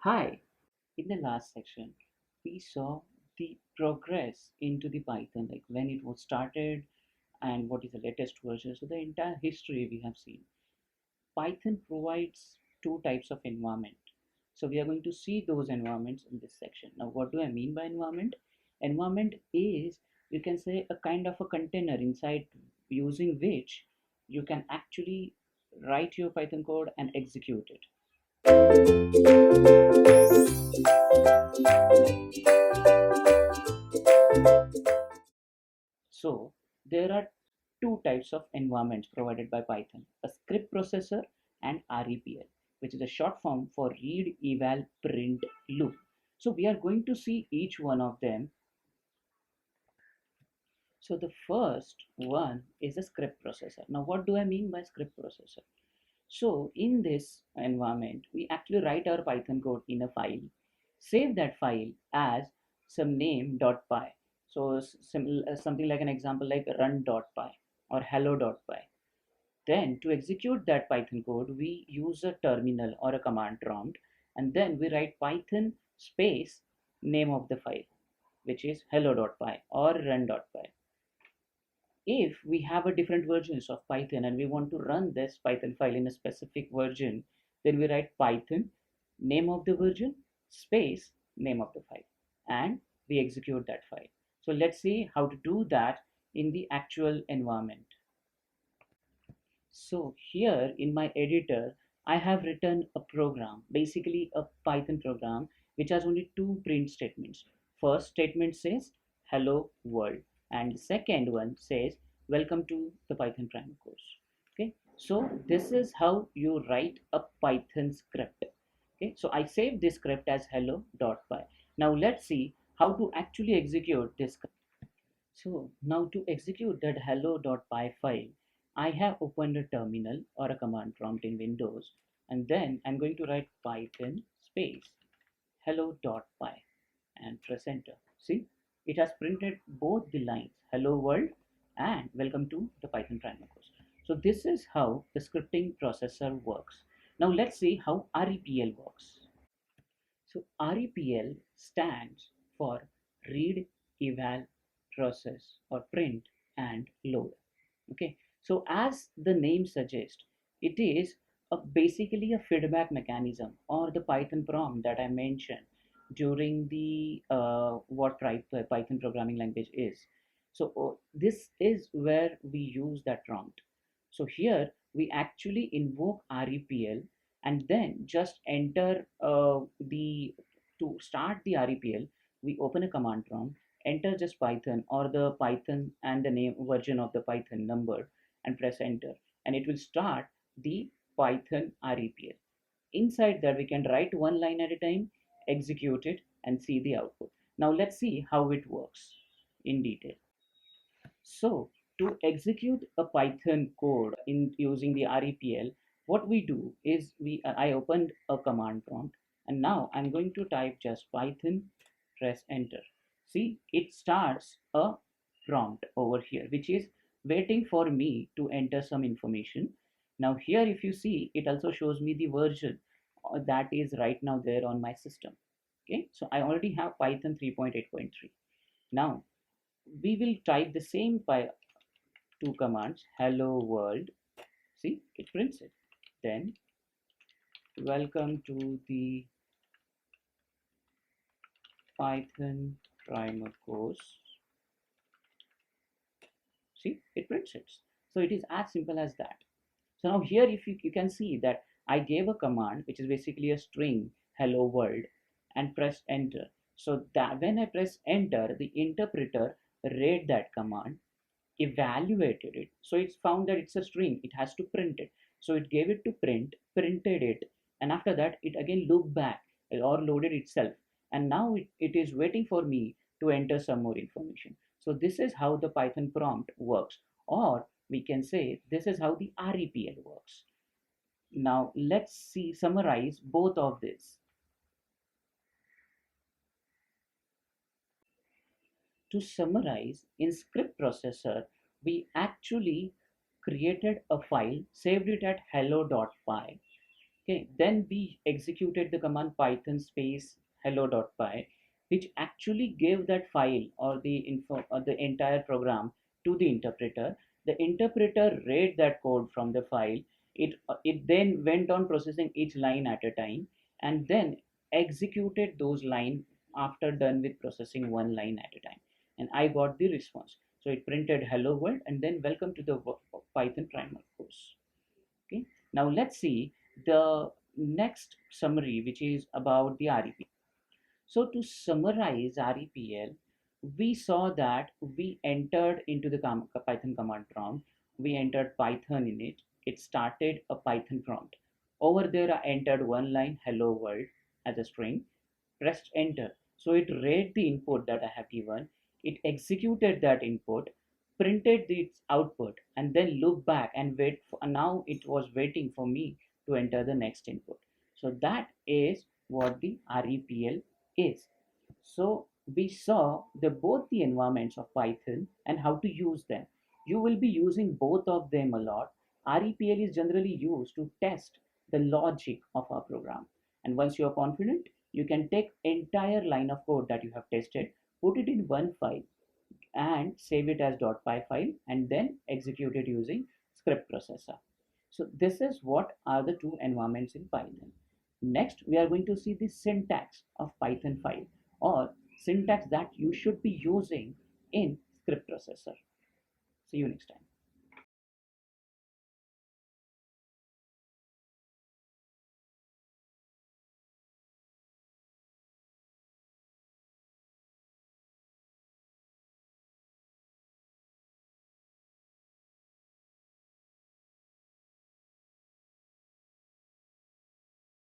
Hi, in the last section, we saw the progress into the Python, like when it was started and what is the latest version. So the entire history we have seen. Python provides two types of environment. So we are going to see those environments in this section. Now, what do I mean by environment? Environment is, you can say, a kind of a container inside using which you can actually write your Python code and execute it. So there are two types of environments provided by Python, a script processor and REPL, which is a short form for read, eval, print, loop. So we are going to see each one of them. So the first one is a script processor. Now what do I mean by script processor? So in this environment, we actually write our Python code in a file, save that file as some name.py. So something like an example like run.py or hello.py. Then to execute that Python code, we use a terminal or a command prompt, and then we write Python space name of the file, which is hello.py or run.py. If we have a different versions of Python and we want to run this Python file in a specific version, then we write Python name of the version space name of the file and we execute that file. So let's see how to do that in the actual environment. So here in my editor, I have written a program, basically a Python program, which has only two print statements. First statement says hello world, and the second one says welcome to the Python primer course. Okay, so this is how you write a Python script. Okay, so I save this script as hello.py. Now let's see how to actually execute this script. So now to execute that hello.py file, I have opened a terminal or a command prompt in Windows, and then I'm going to write Python space hello.py and press enter. See, it has printed both the lines hello world and welcome to the Python primer course. So this is how the scripting processor works. Now let's see how REPL works. So REPL stands for read, eval, process or print and load. Okay, so as the name suggests, it is basically a feedback mechanism or the Python prompt that I mentioned during the what type Python programming language is. So this is where we use that prompt. So here we actually invoke REPL and then just enter the to start the REPL, we open a command prompt, enter just Python or the Python and the name version of the Python number and press enter, and it will start the Python REPL. Inside that we can write one line at a time, execute it and see the output. Now let's see how it works in detail. So to execute a Python code in using the REPL, what we do is I opened a command prompt and now I'm going to type just Python, press enter. See, it starts a prompt over here, which is waiting for me to enter some information. Now here, if you see, it also shows me the version that is right now there on my system. Okay, so I already have Python 3.8.3. Now we will type the same two commands hello world. See, it prints it. Then welcome to the Python primer course. See, it prints it. So it is as simple as that. So now here, if you can see that I gave a command which is basically a string hello world and press enter. So that when I press enter, the interpreter read that command, evaluated it. So it's found that it's a string, it has to print it. So it gave it to print, printed it, and after that it again looped back or loaded itself. And now it is waiting for me to enter some more information. So this is how the Python prompt works, or we can say this is how the REPL works. Now let's see summarize both of this. To summarize, in script processor, we actually created a file, saved it at hello.py. Okay, then we executed the command python space hello.py, which actually gave that file or the info or the entire program to the interpreter. The interpreter read that code from the file. It then went on processing each line at a time, and then executed those lines after done with processing one line at a time. And I got the response. So it printed hello world and then welcome to the Python primer course. Okay, now let's see the next summary, which is about the REP. So to summarize REPL, we saw that we entered into the Python command prompt. We entered Python in it. It started a Python prompt. Over there, I entered one line hello world as a string, pressed enter. So it read the input that I have given. It executed that input, printed its output, and then looked back and wait for, now it was waiting for me to enter the next input. So that is what the REPL is. So we saw both the environments of Python and how to use them. You will be using both of them a lot. REPL is generally used to test the logic of our program. And once you are confident, you can take entire line of code that you have tested, put it in one file and save it as .py file and then execute it using script processor. So this is what are the two environments in Python. Next, we are going to see the syntax of Python file or syntax that you should be using in script processor. See you next time.